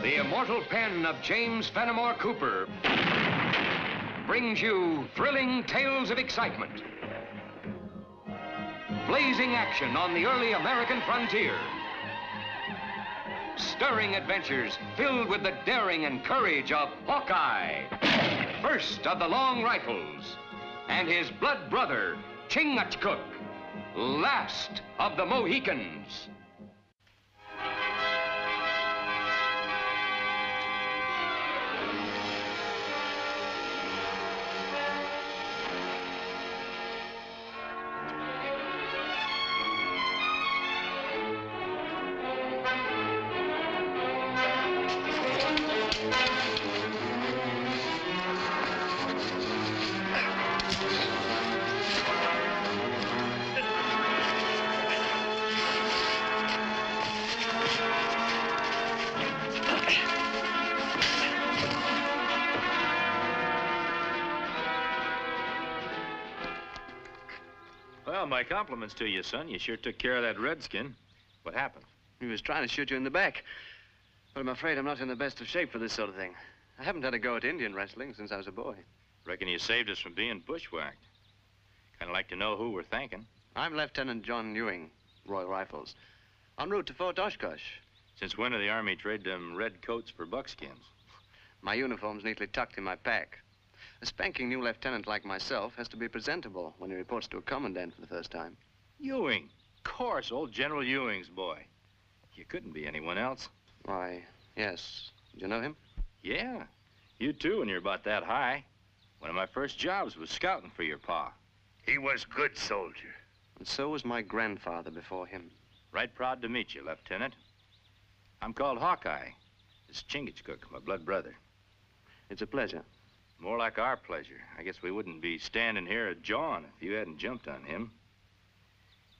The immortal pen of James Fenimore Cooper brings you thrilling tales of excitement, blazing action on the early American frontier, stirring adventures filled with the daring and courage of Hawkeye, first of the long rifles, and his blood brother, Chingachgook, last of the Mohicans. Well, my compliments to you, son. You sure took care of that redskin. What happened? He was trying to shoot you in the back. But I'm afraid I'm not in the best of shape for this sort of thing. I haven't had a go at Indian wrestling since I was a boy. Reckon you saved us from being bushwhacked. Kind of like to know who we're thanking. I'm Lieutenant John Ewing, Royal Rifles, en route to Fort Oshkosh. Since when did the Army trade them red coats for buckskins? My uniform's neatly tucked in my pack. A spanking new lieutenant like myself has to be presentable when he reports to a commandant for the first time. Ewing. Of course, old General Ewing's boy. You couldn't be anyone else. Why, yes. Did you know him? Yeah. You too, when you're about that high. One of my first jobs was scouting for your pa. He was good soldier. And so was my grandfather before him. Right proud to meet you, Lieutenant. I'm called Hawkeye. It's Chingachgook, my blood brother. It's a pleasure. More like our pleasure. I guess we wouldn't be standing here at John if you hadn't jumped on him.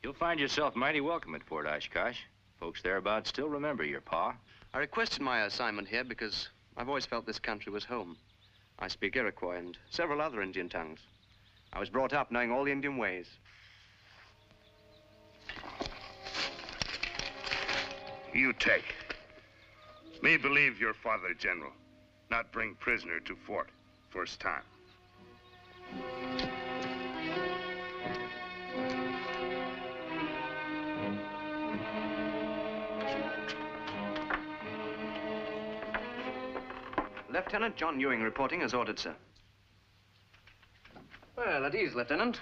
You'll find yourself mighty welcome at Fort Oshkosh. Folks thereabouts still remember your pa. I requested my assignment here because I've always felt this country was home. I speak Iroquois and several other Indian tongues. I was brought up knowing all the Indian ways. You take. Me believe your father, General. Not bring prisoner to fort. First time. Lieutenant John Ewing reporting as ordered, sir. Well, at ease, Lieutenant.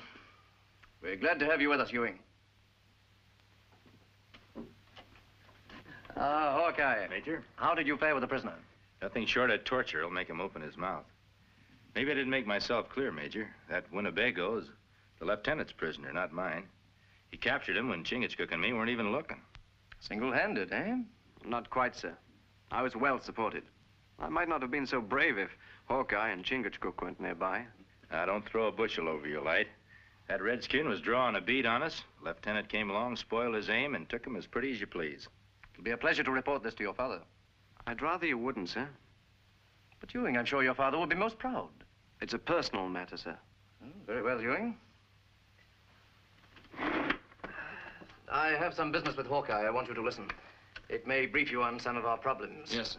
We're glad to have you with us, Ewing. Hawkeye. Major? How did you fare with the prisoner? Nothing short of torture will make him open his mouth. Maybe I didn't make myself clear, Major. That Winnebago is the lieutenant's prisoner, not mine. He captured him when Chingachgook and me weren't even looking. Single-handed, eh? Not quite, sir. I was well supported. I might not have been so brave if Hawkeye and Chingachgook weren't nearby. Now, don't throw a bushel over your light. That redskin was drawing a bead on us. Lieutenant came along, spoiled his aim, and took him as pretty as you please. It'll be a pleasure to report this to your father. I'd rather you wouldn't, sir. But, Ewing, I'm sure your father would be most proud. It's a personal matter, sir. Very well, Ewing. I have some business with Hawkeye. I want you to listen. It may brief you on some of our problems. Yes, sir.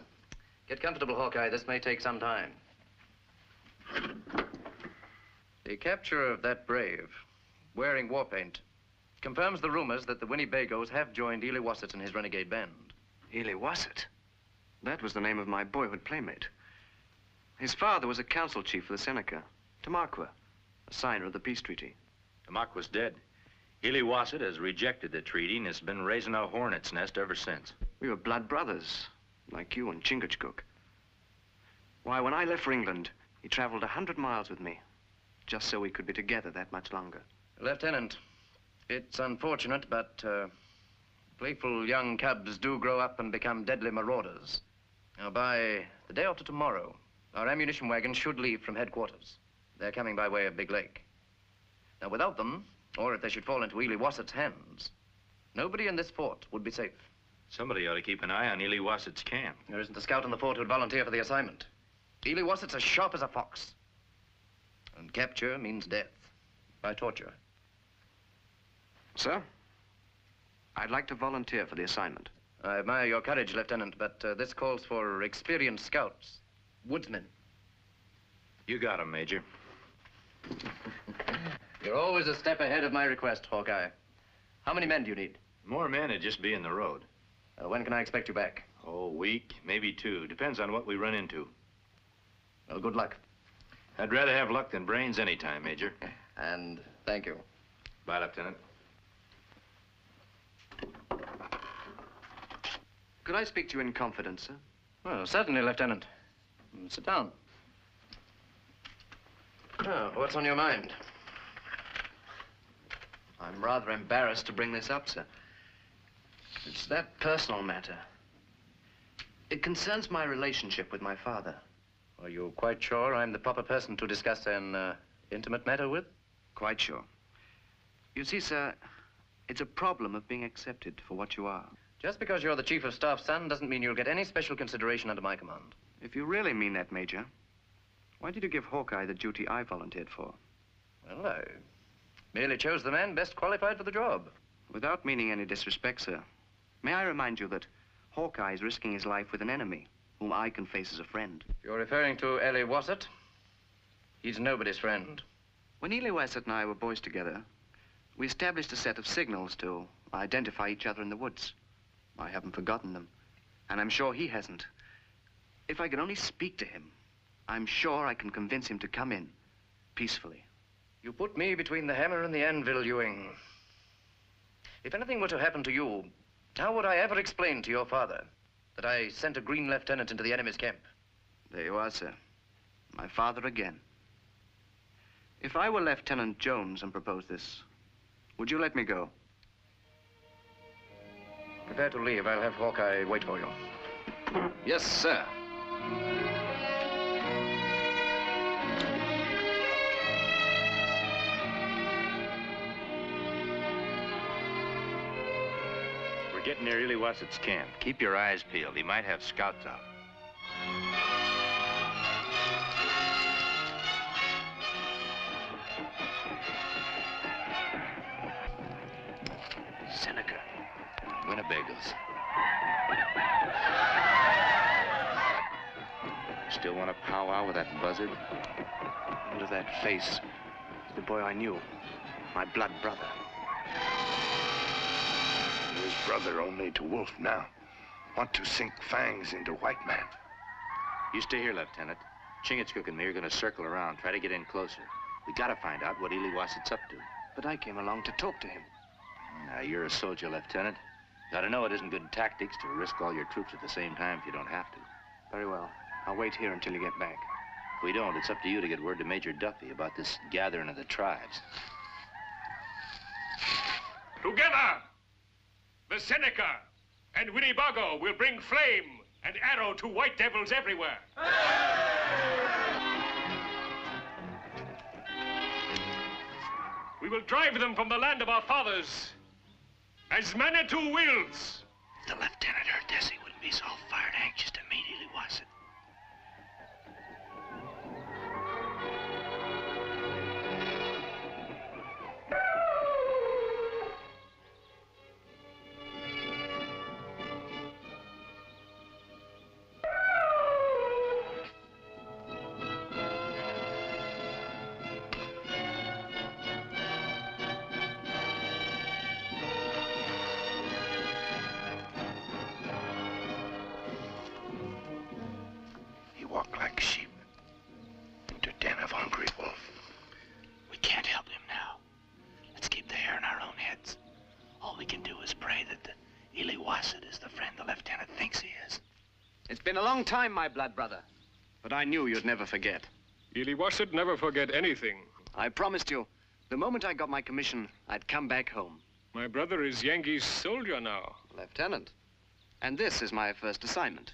Get comfortable, Hawkeye. This may take some time. The capture of that brave, wearing war paint, confirms the rumors that the Winnebagos have joined Ely Wassett and his renegade band. Ely Wassett? That was the name of my boyhood playmate. His father was a council chief for the Seneca, Tamaqua, a signer of the peace treaty. Tamaqua's dead. Ely Wassett has rejected the treaty and has been raising a hornet's nest ever since. We were blood brothers, like you and Chingachgook. Why, when I left for England, he traveled 100 miles with me, just so we could be together that much longer. Lieutenant, it's unfortunate, but playful young cubs do grow up and become deadly marauders. Now, by the day after tomorrow, our ammunition wagons should leave from headquarters. They're coming by way of Big Lake. Now, without them, or if they should fall into Ely Wassett's hands, nobody in this fort would be safe. Somebody ought to keep an eye on Ely Wassett's camp. There isn't a scout in the fort who'd volunteer for the assignment. Ely Wassett's as sharp as a fox. And capture means death by torture. Sir, I'd like to volunteer for the assignment. I admire your courage, Lieutenant, but this calls for experienced scouts, woodsmen. You got him, Major. You're always a step ahead of my request, Hawkeye. How many men do you need? More men would just be in the road. When can I expect you back? Oh, a week, maybe 2. Depends on what we run into. Well, good luck. I'd rather have luck than brains any time, Major. And thank you. Bye, Lieutenant. Could I speak to you in confidence, sir? Well, certainly, Lieutenant. Sit down. Oh, what's on your mind? I'm rather embarrassed to bring this up, sir. It's that personal matter. It concerns my relationship with my father. Are you quite sure I'm the proper person to discuss an intimate matter with? Quite sure. You see, sir, it's a problem of being accepted for what you are. Just because you're the Chief of Staff's son doesn't mean you'll get any special consideration under my command. If you really mean that, Major, why did you give Hawkeye the duty I volunteered for? Well, I merely chose the man best qualified for the job. Without meaning any disrespect, sir, may I remind you that Hawkeye is risking his life with an enemy whom I can face as a friend. If you're referring to Ellie Wassett, he's nobody's friend. When Ely Wassett and I were boys together, we established a set of signals to identify each other in the woods. I haven't forgotten them, and I'm sure he hasn't. If I could only speak to him, I'm sure I can convince him to come in, peacefully. You put me between the hammer and the anvil, Ewing. If anything were to happen to you, how would I ever explain to your father that I sent a green lieutenant into the enemy's camp? There you are, sir. My father again. If I were Lieutenant Jones and proposed this, would you let me go? Prepare to leave. I'll have Hawkeye wait for you. Yes, sir. We're getting near Ely Wassett's camp. Keep your eyes peeled. He might have scouts out. Seneca. Winnebagos. Still want to powwow with that buzzard? Look at that face. The boy I knew. My blood brother. His brother only to Wolf now. Want to sink fangs into white man. You stay here, Lieutenant. Chingachgook and me are going to circle around, try to get in closer. We got to find out what Ely Wassett's up to. But I came along to talk to him. Now, you're a soldier, Lieutenant. Got to know it isn't good tactics to risk all your troops at the same time if you don't have to. Very well. I'll wait here until you get back. If we don't, it's up to you to get word to Major Duffy about this gathering of the tribes. Together, the Seneca and Winnebago will bring flame and arrow to white devils everywhere. We will drive them from the land of our fathers as Manitou wills. If the lieutenant heard this, he wouldn't be so fired anxious to meet Ely Wassett. Walk like sheep into den of hungry wolf. We can't help him now. Let's keep the hair in our own heads. All we can do is pray that the Ely Wassett is the friend the lieutenant thinks he is. It's been a long time, my blood brother. But I knew you'd never forget. Ely Wassett never forget anything. I promised you, the moment I got my commission, I'd come back home. My brother is Yankee's soldier now. Lieutenant. And this is my first assignment.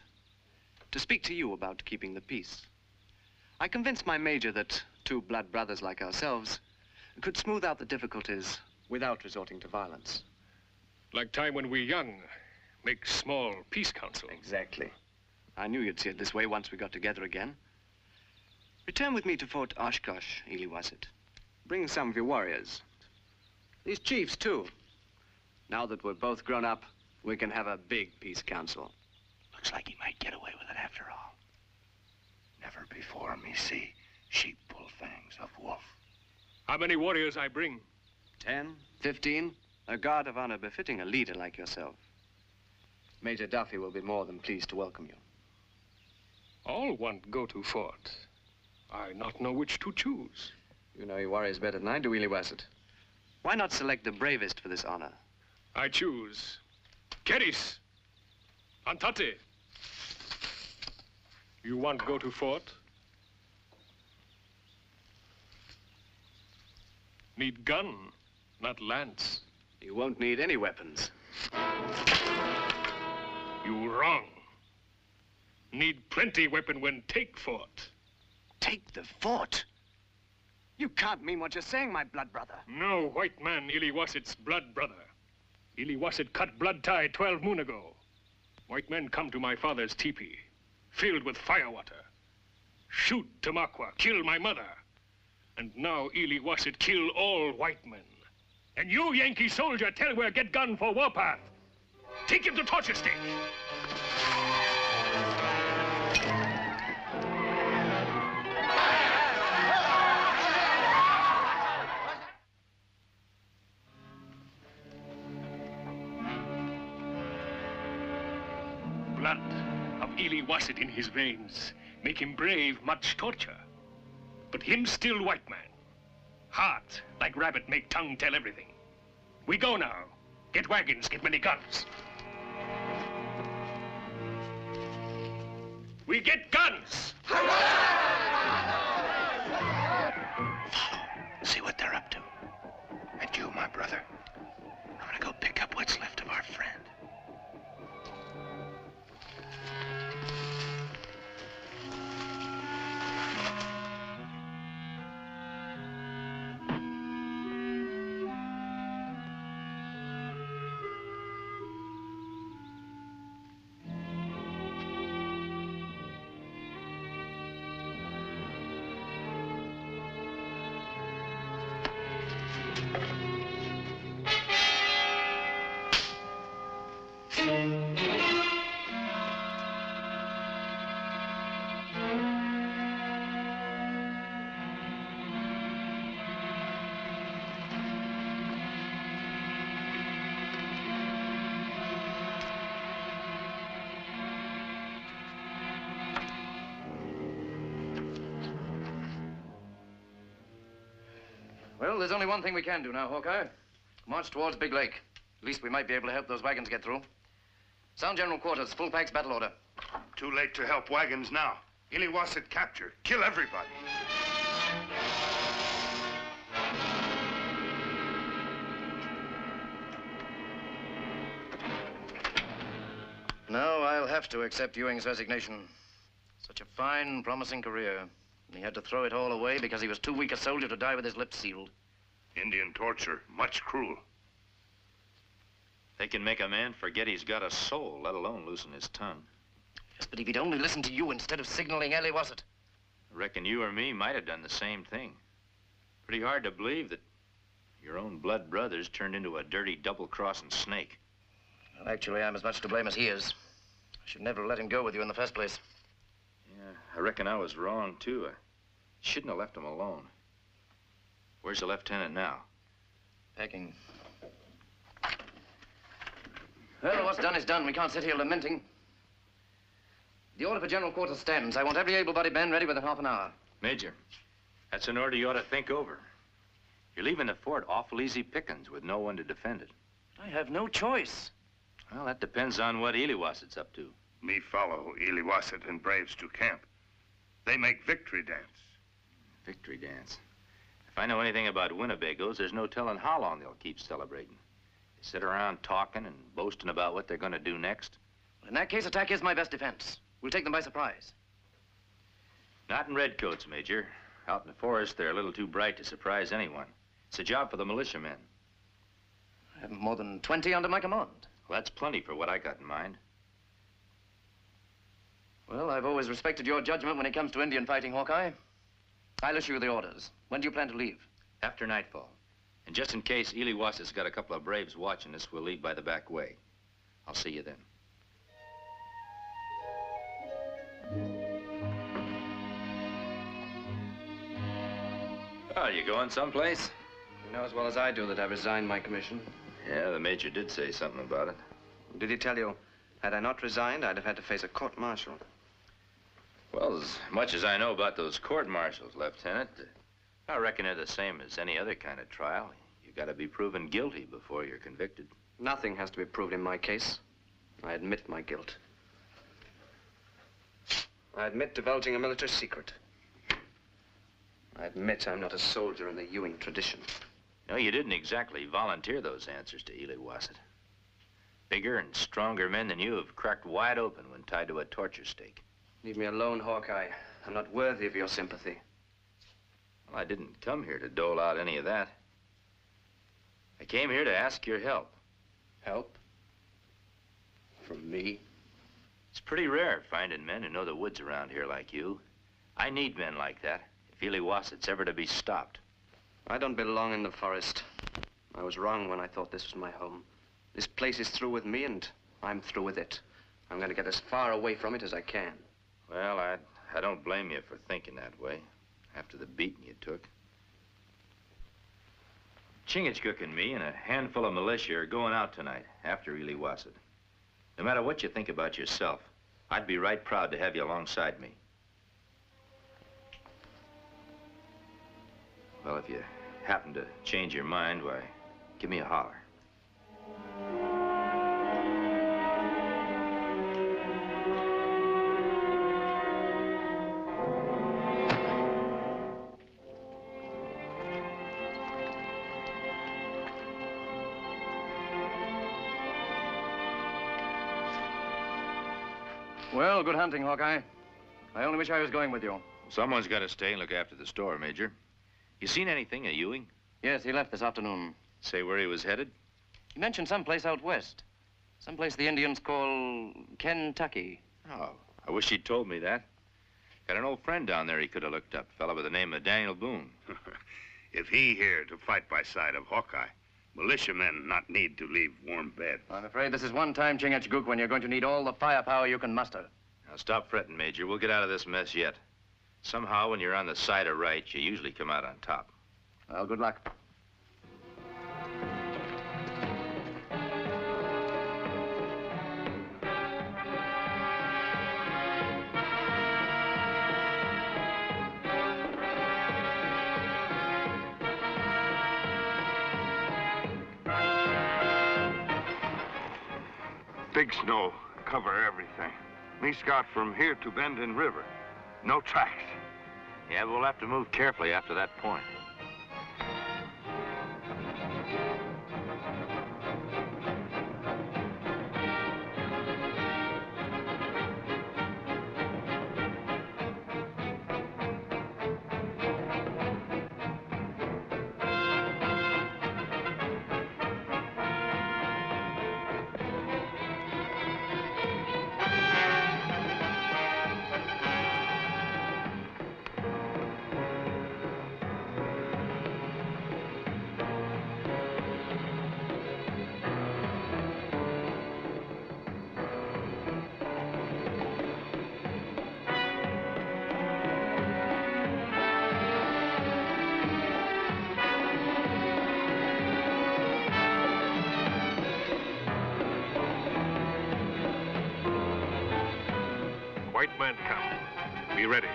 To speak to you about keeping the peace. I convinced my major that 2 blood brothers like ourselves could smooth out the difficulties without resorting to violence. Like time when we young, make small peace council. Exactly. I knew you'd see it this way once we got together again. Return with me to Fort Oshkosh, Ely Wassett. Bring some of your warriors. These chiefs, too. Now that we're both grown up, we can have a big peace council. Looks like he might get away with it after all. Never before me see sheep pull fangs of wolf. How many warriors I bring? 10, 15, a guard of honor befitting a leader like yourself. Major Duffy will be more than pleased to welcome you. All want go to fort. I not know which to choose. You know your warriors better than I do, Iliwassett. Why not select the bravest for this honor? I choose Keris, Antate. You want go to fort? Need gun, not lance. You won't need any weapons. You wrong. Need plenty weapon when take fort. Take the fort? You can't mean what you're saying, my blood brother. No white man Iliwasset's blood brother. Iliwasset cut blood tie 12 moon ago. White men come to my father's teepee, filled with firewater. Shoot Tamakwa, kill my mother. And now Iliwasset kill all white men. And you, Yankee soldier, tell where get gun for warpath. Take him to torture stake. Blood of Iliwasset in his veins make him brave much torture. But him still white man. Heart, like rabbit, make tongue tell everything. We go now. Get wagons, get many guns. We get guns! See what they're up to. And you, my brother, I'm gonna go pick up what's left of our friend. Well, there's only one thing we can do now, Hawkeye. March towards Big Lake. At least we might be able to help those wagons get through. Sound general quarters, full packs, battle order. Too late to help wagons now. Iliwasset captured. Kill everybody. No, I'll have to accept Ewing's resignation. Such a fine, promising career. And he had to throw it all away because he was too weak a soldier to die with his lips sealed. Indian torture, much cruel. They can make a man forget he's got a soul, let alone loosen his tongue. Yes, but if he'd only listened to you instead of signaling Iliwasset. I reckon you or me might have done the same thing. Pretty hard to believe that your own blood brothers turned into a dirty double-crossing snake. Well, actually, I'm as much to blame as he is. I should never have let him go with you in the first place. Yeah, I reckon I was wrong, too. I shouldn't have left him alone. Where's the lieutenant now? Packing. Well, what's done is done. We can't sit here lamenting. The order for general quarters stands. I want every able-bodied man ready within half an hour. Major, that's an order you ought to think over. You're leaving the fort awful easy pickings with no one to defend it. I have no choice. Well, that depends on what Iliwasset's up to. Me follow Iliwasset and braves to camp. They make victory dance. Victory dance. If I know anything about Winnebagos, there's no telling how long they'll keep celebrating. They sit around talking and boasting about what they're going to do next. In that case, attack is my best defense. We'll take them by surprise. Not in redcoats, Major. Out in the forest, they're a little too bright to surprise anyone. It's a job for the militiamen. I have more than 20 under my command. Well, that's plenty for what I got in mind. Well, I've always respected your judgment when it comes to Indian fighting, Hawkeye. I'll issue the orders. When do you plan to leave? After nightfall. And just in case Ely Wasset's got a couple of braves watching us, we'll leave by the back way. I'll see you then. Oh, you going someplace? You know as well as I do that I resigned my commission. Yeah, the major did say something about it. Did he tell you, had I not resigned, I'd have had to face a court-martial? Well, as much as I know about those court-martials, Lieutenant, I reckon they're the same as any other kind of trial. You gotta be proven guilty before you're convicted. Nothing has to be proved in my case. I admit my guilt. I admit divulging a military secret. I admit I'm not a soldier in the Ewing tradition. No, you didn't exactly volunteer those answers to Ely Wasset. Bigger and stronger men than you have cracked wide open when tied to a torture stake. Leave me alone, Hawkeye. I'm not worthy of your sympathy. Well, I didn't come here to dole out any of that. I came here to ask your help. Help? From me? It's pretty rare finding men who know the woods around here like you. I need men like that if Ely Wasset's ever to be stopped. I don't belong in the forest. I was wrong when I thought this was my home. This place is through with me, and I'm through with it. I'm going to get as far away from it as I can. Well, I don't blame you for thinking that way, after the beating you took. Chingachgook and me and a handful of militia are going out tonight, after Ely Wasset. No matter what you think about yourself, I'd be right proud to have you alongside me. Well, if you happen to change your mind, why, give me a holler. Well, good hunting, Hawkeye. I only wish I was going with you. Someone's got to stay and look after the store, Major. You seen anything of Ewing? Yes, he left this afternoon. Say where he was headed? He mentioned someplace out west. Someplace the Indians call Kentucky. Oh, I wish he'd told me that. Got an old friend down there he could have looked up, a fella by the name of Daniel Boone. If he here to fight by side of Hawkeye, militiamen not need to leave warm bed. I'm afraid this is one time, Chingachgook, when you're going to need all the firepower you can muster. Now, stop fretting, Major. We'll get out of this mess yet. Somehow, when you're on the side of right, you usually come out on top. Well, good luck. Big snow cover everything. Me scout from here to Bend in River. No tracks. Yeah, but we'll have to move carefully after that point. White man come. Be ready.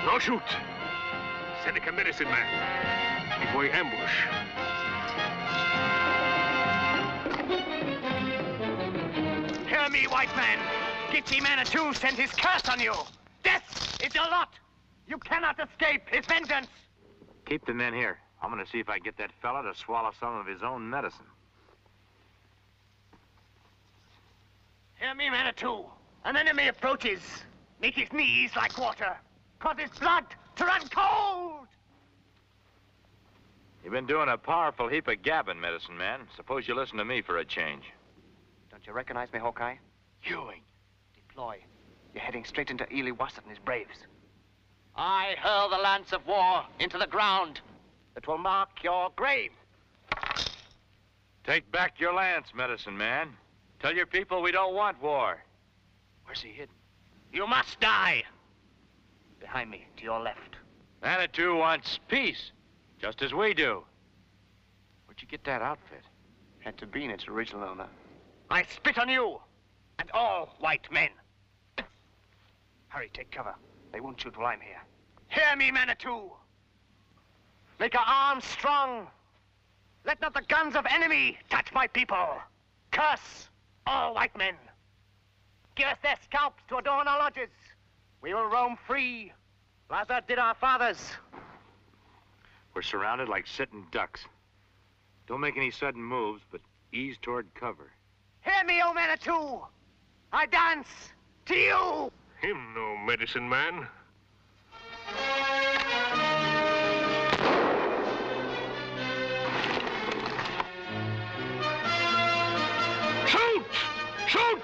No shoot. Seneca medicine man. Before you ambush. Hear me, white man. Gitche Manitou sent his curse on you. Death is your lot. You cannot escape his vengeance. Keep the men here. I'm gonna see if I can get that fella to swallow some of his own medicine. Hear me, Manitou. An enemy approaches. Make his knees like water. Cause his blood to run cold. You've been doing a powerful heap of gabbing, medicine man. Suppose you listen to me for a change. Don't you recognize me, Hawkeye? Ewing. Deploy. You're heading straight into Ely Wassett and his braves. I hurl the lance of war into the ground. It will mark your grave. Take back your lance, medicine man. Tell your people we don't want war. Where's he hidden? You must die. Behind me, to your left. Manitou wants peace, just as we do. Where'd you get that outfit? Had to be in its original owner. I spit on you and all white men. Hurry, take cover. They won't shoot while I'm here. Hear me, Manitou. Make our arms strong. Let not the guns of enemy touch my people. Curse all white men. Give us their scalps to adorn our lodges. We will roam free, as did our fathers. We're surrounded like sitting ducks. Don't make any sudden moves, but ease toward cover. Hear me, O Manitou. I dance to you. Him no medicine man. Shoot! Shoot!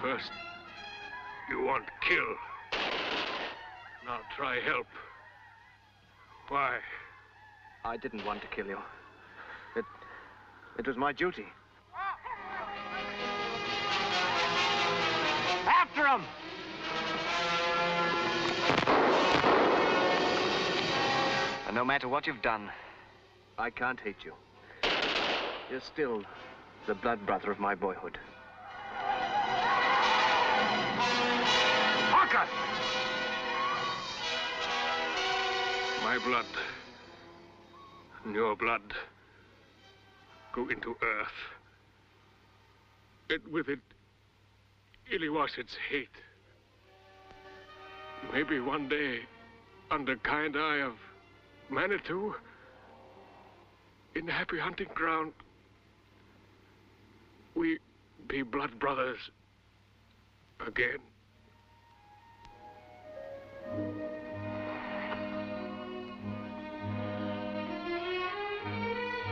First, you want kill. Now try help. Why? I didn't want to kill you. It was my duty. After him! And no matter what you've done, I can't hate you. You're still the blood brother of my boyhood. Hawkeye! My blood and your blood go into earth. And with it, Ely Wassett's hate. Maybe one day, under kind eye of Manitou, in the happy hunting ground, we be blood brothers again.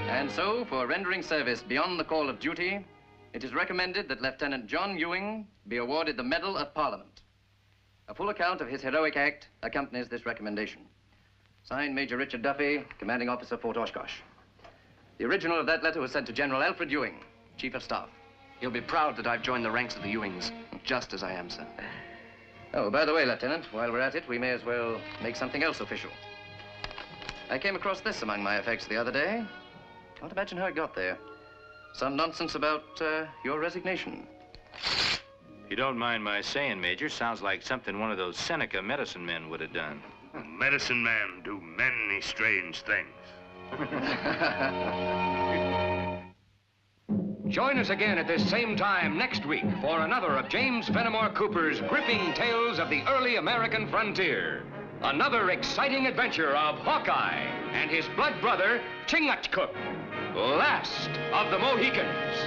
And so, for rendering service beyond the call of duty, it is recommended that Lieutenant John Ewing be awarded the Medal of Parliament. A full account of his heroic act accompanies this recommendation. Signed, Major Richard Duffy, Commanding Officer, Fort Oshkosh. The original of that letter was sent to General Alfred Ewing, Chief of Staff. He'll be proud that I've joined the ranks of the Ewings, just as I am, sir. Oh, by the way, Lieutenant, while we're at it, we may as well make something else official. I came across this among my effects the other day. Can't imagine how it got there. Some nonsense about your resignation. If you don't mind my saying, Major, sounds like something one of those Seneca medicine men would have done. Medicine men do many strange things. Join us again at this same time next week for another of James Fenimore Cooper's gripping tales of the early American frontier. Another exciting adventure of Hawkeye and his blood brother, Chingachgook, last of the Mohicans.